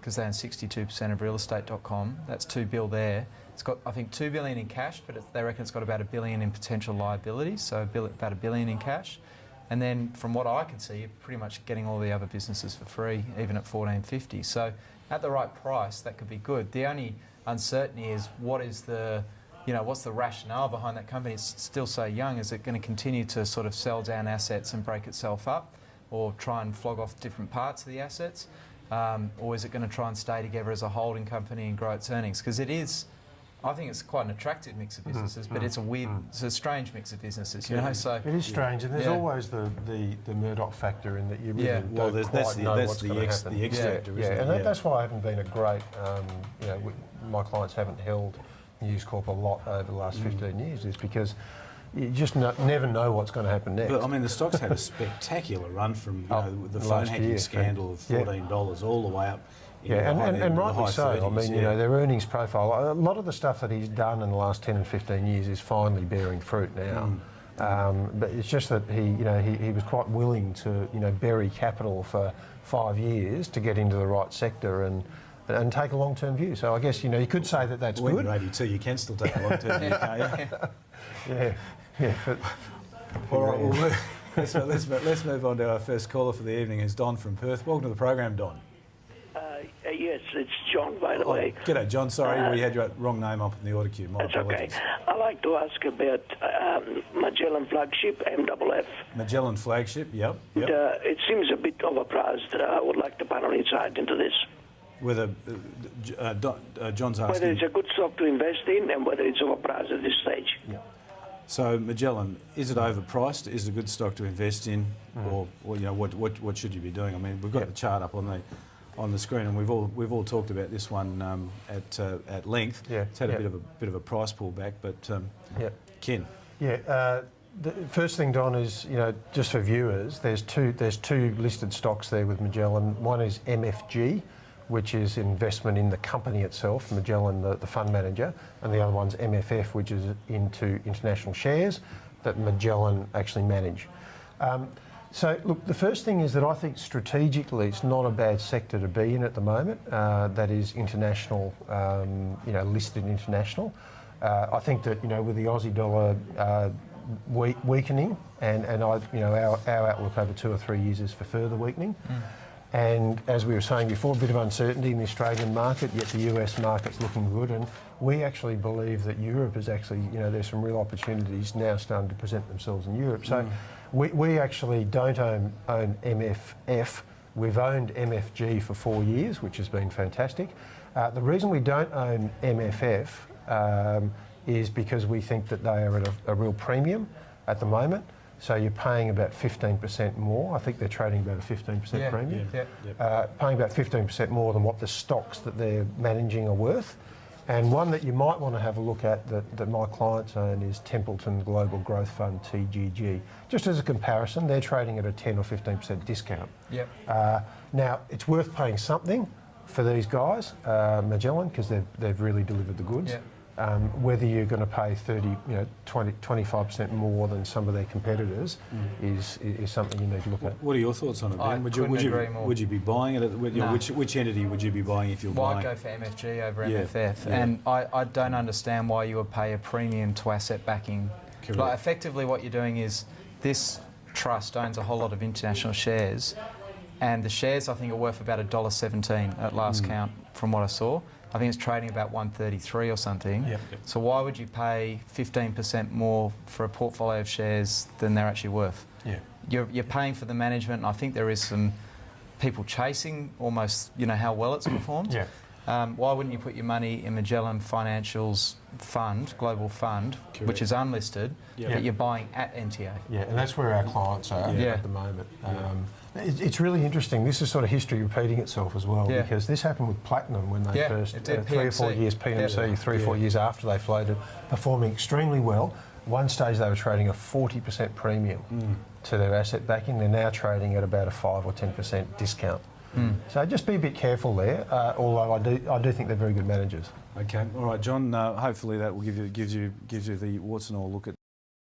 because they own 62% of realestate.com. That's $2 billion there. It's got, I think, $2 billion in cash, but they reckon it's got about $1 billion in potential liabilities, so about $1 billion in cash. And then, from what I can see, you're pretty much getting all the other businesses for free, even at $14.50. So, at the right price, that could be good. The only uncertainty is what's the rationale behind that company? It's still so young. Is it going to continue to sort of sell down assets and break itself up, or try and flog off different parts of the assets? Or is it going to try and stay together as a holding company and grow its earnings? Because it is, I think it's quite an attractive mix of businesses, but it's a strange mix of businesses, you know. So it is strange, and there's always the Murdoch factor in that you really don't quite know what's going to happen. The X factor, isn't it? And that's why I haven't been a great, my clients haven't held News Corp a lot over the last 15 years, is because you just never know what's going to happen next. But I mean, the stock's had a spectacular run from the phone hacking scandal of $14 all the way up. And rightly so. 30s, I mean, their earnings profile, a lot of the stuff that he's done in the last 10 and 15 years is finally bearing fruit now. But it's just that he was quite willing to bury capital for 5 years to get into the right sector and take a long-term view. So I guess you could say that that's good. When you're 82, you can still take a long-term view, can't you? But all right, well, let's move on to our first caller for the evening, who's Don from Perth. Welcome to the program, Don. Yes, it's John, by the way. G'day, John. Sorry, we had your wrong name up in the order queue. That's okay. I'd like to ask about Magellan Flagship, MFF. Magellan Flagship, yep. It seems a bit overpriced. I would like to panel insight into this. Whether John's asking whether it's a good stock to invest in and whether it's overpriced at this stage. Yeah. So Magellan, is it overpriced? Is it a good stock to invest in, or what should you be doing? I mean, we've got the chart up on the screen, and we've all talked about this one at length. Yeah. It's had a bit of a price pullback, but Ken. Yeah. The first thing, Don, is just for viewers, there's two listed stocks there with Magellan. One is MFG, which is investment in the company itself, Magellan, the fund manager, and the other one's MFF, which is into international shares that Magellan actually manage. So, look, the first thing is that I think strategically it's not a bad sector to be in at the moment. That is international, listed international. I think that with the Aussie dollar weakening, and our outlook over 2 or 3 years is for further weakening. And as we were saying before, a bit of uncertainty in the Australian market, yet the US market's looking good. And we actually believe that Europe is actually, there's some real opportunities now starting to present themselves in Europe. So we actually don't own MFF. We've owned MFG for 4 years, which has been fantastic. The reason we don't own MFF is because we think that they are at a real premium at the moment. So you're paying about 15% more. I think they're trading about a 15% premium. Paying about 15% more than what the stocks that they're managing are worth. And one that you might want to have a look at that my clients own is Templeton Global Growth Fund, TGG. Just as a comparison, they're trading at a 10 or 15% discount. Now, it's worth paying something for these guys, Magellan, because they've really delivered the goods. Whether you're going to pay 30, 25% more than some of their competitors is something you need to look at. What are your thoughts on it, Ben? Would you be buying it? Which entity would you be buying if you're buying? I'd go for MFG over MFF, and I don't understand why you would pay a premium to asset backing. Correct. Like, effectively, what you're doing is this trust owns a whole lot of international shares, and the shares I think are worth about $1.17 at last count, from what I saw. I think it's trading about 133 or something. So why would you pay 15% more for a portfolio of shares than they're actually worth? You're paying for the management, and I think there is some people chasing almost, how well it's performed. Why wouldn't you put your money in Magellan Financial's fund, global fund, which is unlisted, that you're buying at NTA? And that's where our clients are at the moment. It's really interesting. This is sort of history repeating itself as well, because this happened with Platinum when they first, 3 or 4 years, PMC, 3 or 4 years after they floated, performing extremely well. One stage they were trading a 40% premium to their asset backing. They're now trading at about a 5 or 10% discount. So just be a bit careful there, although I do think they're very good managers. Okay, all right, John. Hopefully that will gives you the warts and all look at